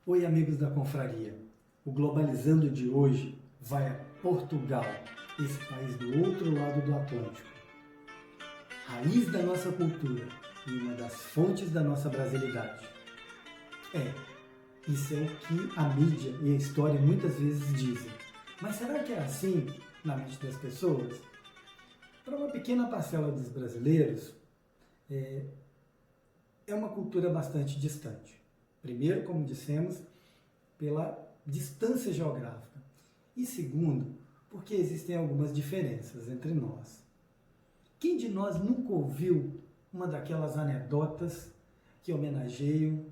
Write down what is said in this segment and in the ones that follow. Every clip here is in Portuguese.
Oi, amigos da confraria. O Globalizando de hoje vai a Portugal, esse país do outro lado do Atlântico. Raiz da nossa cultura e uma das fontes da nossa brasilidade. Isso é o que a mídia e a história muitas vezes dizem. Mas será que é assim na mente das pessoas? Para uma pequena parcela dos brasileiros, é uma cultura bastante distante. Primeiro, como dissemos, pela distância geográfica. E segundo, porque existem algumas diferenças entre nós. Quem de nós nunca ouviu uma daquelas anedotas que homenageiam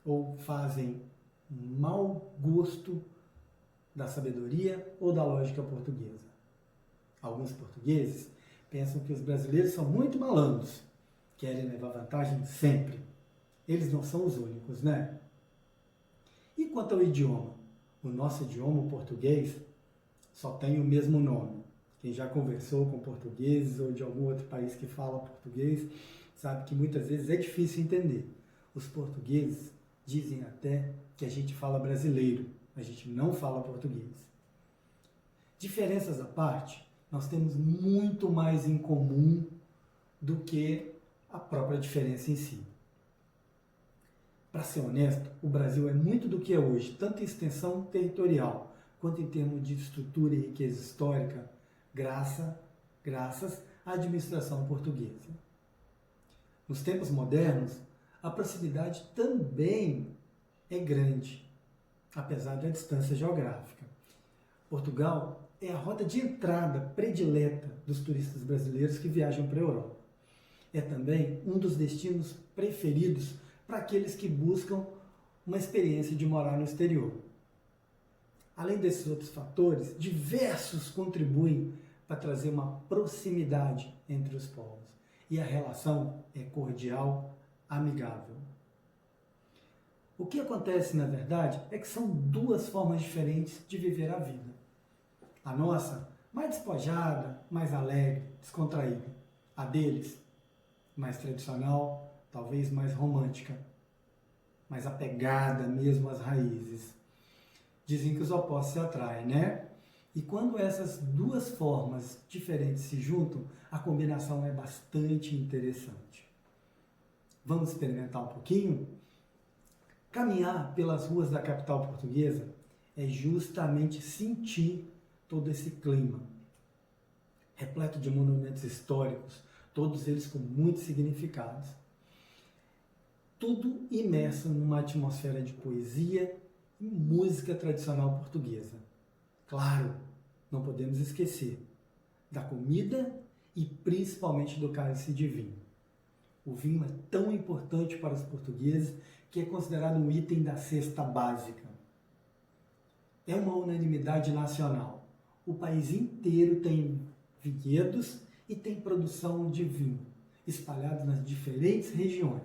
ou fazem um mau gosto da sabedoria ou da lógica portuguesa? Alguns portugueses pensam que os brasileiros são muito malandros, querem levar vantagem sempre. Eles não são os únicos, né? E quanto ao idioma? O nosso idioma, o português, só tem o mesmo nome. Quem já conversou com portugueses ou de algum outro país que fala português sabe que muitas vezes é difícil entender. Os portugueses dizem até que a gente fala brasileiro, a gente não fala português. Diferenças à parte, nós temos muito mais em comum do que a própria diferença em si. Para ser honesto, o Brasil é muito do que é hoje, tanto em extensão territorial quanto em termos de estrutura e riqueza histórica, graças à administração portuguesa. Nos tempos modernos, a proximidade também é grande, apesar da distância geográfica. Portugal é a rota de entrada predileta dos turistas brasileiros que viajam para a Europa. É também um dos destinos preferidos para aqueles que buscam uma experiência de morar no exterior. Além desses outros fatores, diversos contribuem para trazer uma proximidade entre os povos. E a relação é cordial, amigável. O que acontece, na verdade, é que são duas formas diferentes de viver a vida. A nossa, mais despojada, mais alegre, descontraída. A deles, mais tradicional, talvez mais romântica, mais apegada mesmo às raízes. Dizem que os opostos se atraem, né? E quando essas duas formas diferentes se juntam, a combinação é bastante interessante. Vamos experimentar um pouquinho? Caminhar pelas ruas da capital portuguesa é justamente sentir todo esse clima, repleto de monumentos históricos, todos eles com muitos significados. Tudo imerso numa atmosfera de poesia e música tradicional portuguesa. Claro, não podemos esquecer da comida e principalmente do cálice de vinho. O vinho é tão importante para os portugueses que é considerado um item da cesta básica. É uma unanimidade nacional. O país inteiro tem vinhedos e tem produção de vinho, espalhados nas diferentes regiões.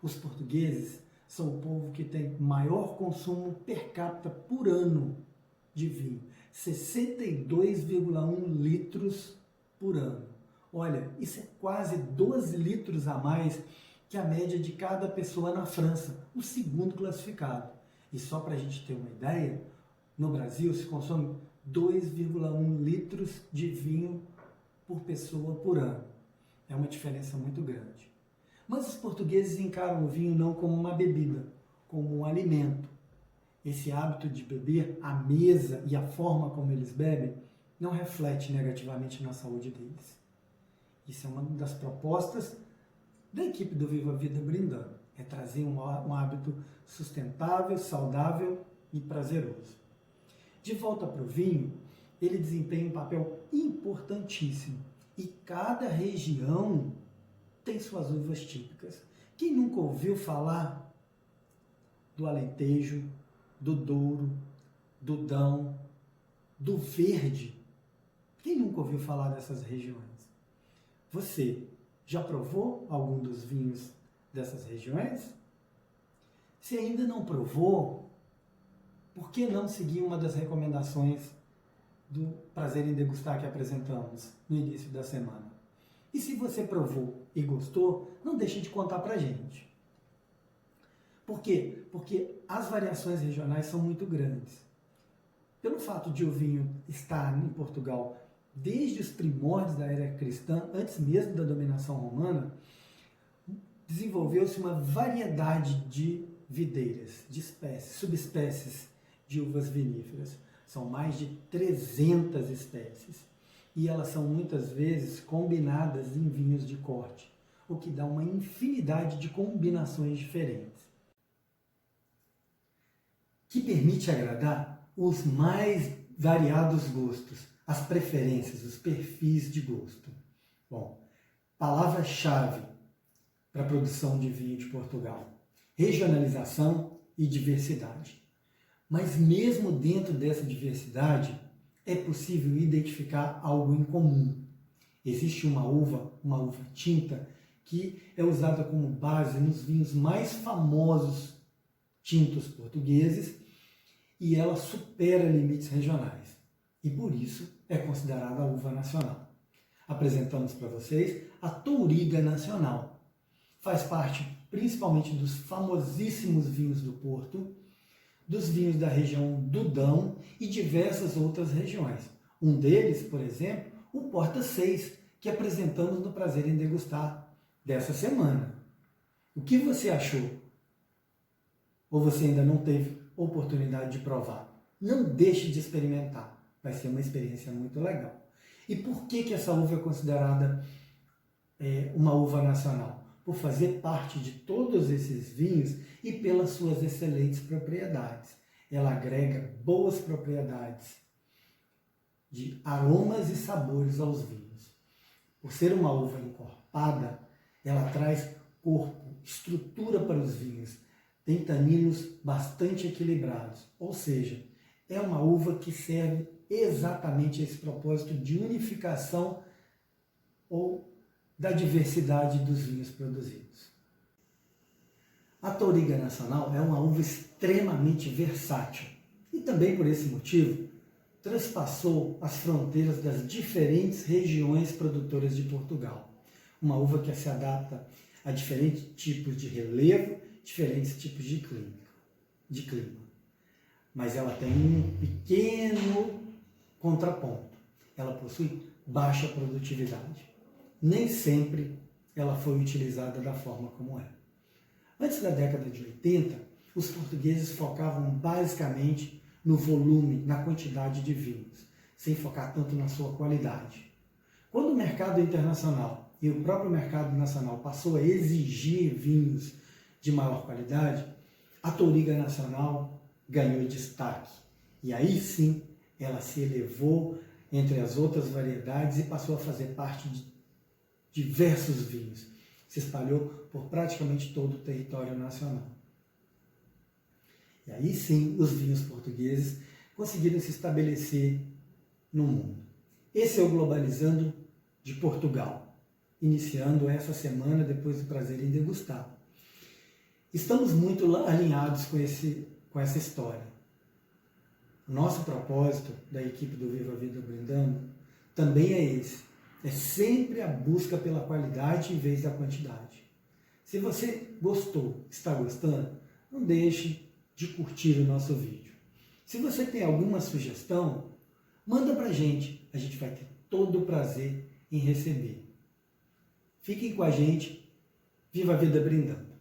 Os portugueses são o povo que tem maior consumo per capita por ano de vinho, 62,1 litros por ano. Olha, isso é quase 12 litros a mais que a média de cada pessoa na França, o segundo classificado. E só para a gente ter uma ideia, no Brasil se consome 2,1 litros de vinho por pessoa por ano. É uma diferença muito grande. Mas os portugueses encaram o vinho não como uma bebida, como um alimento. Esse hábito de beber à mesa e a forma como eles bebem não reflete negativamente na saúde deles. Isso é uma das propostas da equipe do Viva a Vida Brindando. É trazer um hábito sustentável, saudável e prazeroso. De volta para o vinho, ele desempenha um papel importantíssimo. E cada região tem suas uvas típicas. Quem nunca ouviu falar do Alentejo, do Douro, do Dão, do Verde? Quem nunca ouviu falar dessas regiões? Você já provou algum dos vinhos dessas regiões? Se ainda não provou, por que não seguir uma das recomendações do Prazer em Degustar que apresentamos no início da semana? E se você provou e gostou, não deixe de contar pra gente. Por quê? Porque as variações regionais são muito grandes. Pelo fato de o vinho estar em Portugal desde os primórdios da era cristã, antes mesmo da dominação romana, desenvolveu-se uma variedade de videiras, de espécies, subespécies de uvas viníferas. São mais de 300 espécies. E elas são muitas vezes combinadas em vinhos de corte, o que dá uma infinidade de combinações diferentes, que permite agradar os mais variados gostos, as preferências, os perfis de gosto. Bom, palavra-chave para a produção de vinho de Portugal: regionalização e diversidade. Mas mesmo dentro dessa diversidade, é possível identificar algo em comum. Existe uma uva tinta, que é usada como base nos vinhos mais famosos tintos portugueses, e ela supera limites regionais. E por isso é considerada a uva nacional. Apresentamos para vocês a Touriga Nacional. Faz parte principalmente dos famosíssimos vinhos do Porto, dos vinhos da região do Dão e diversas outras regiões. Um deles, por exemplo, o Porta 6, que apresentamos no Prazer em Degustar dessa semana. O que você achou? Ou você ainda não teve oportunidade de provar? Não deixe de experimentar. Vai ser uma experiência muito legal. E por que essa uva é considerada uma uva nacional? Por fazer parte de todos esses vinhos e pelas suas excelentes propriedades. Ela agrega boas propriedades de aromas e sabores aos vinhos. Por ser uma uva encorpada, ela traz corpo, estrutura para os vinhos, tem taninos bastante equilibrados, ou seja, é uma uva que serve exatamente a esse propósito de unificação ou da diversidade dos vinhos produzidos. A Touriga Nacional é uma uva extremamente versátil e também por esse motivo transpassou as fronteiras das diferentes regiões produtoras de Portugal. Uma uva que se adapta a diferentes tipos de relevo, diferentes tipos de clima. Mas ela tem um pequeno contraponto. Ela possui baixa produtividade. Nem sempre ela foi utilizada da forma como é. Antes da década de 80, os portugueses focavam basicamente no volume, na quantidade de vinhos, sem focar tanto na sua qualidade. Quando o mercado internacional e o próprio mercado nacional passou a exigir vinhos de maior qualidade, a Touriga Nacional ganhou destaque. E aí sim, ela se elevou entre as outras variedades e passou a fazer parte de diversos vinhos. Se espalhou por praticamente todo o território nacional. E aí sim, os vinhos portugueses conseguiram se estabelecer no mundo. Esse é o Globalizando de Portugal, iniciando essa semana depois do Prazer em Degustar. Estamos muito alinhados com essa história. O nosso propósito da equipe do Viva a Vida Brindando também é esse. É sempre a busca pela qualidade em vez da quantidade. Se você gostou, está gostando, não deixe de curtir o nosso vídeo. Se você tem alguma sugestão, manda pra gente. A gente vai ter todo o prazer em receber. Fiquem com a gente. Viva a Vida Brindando!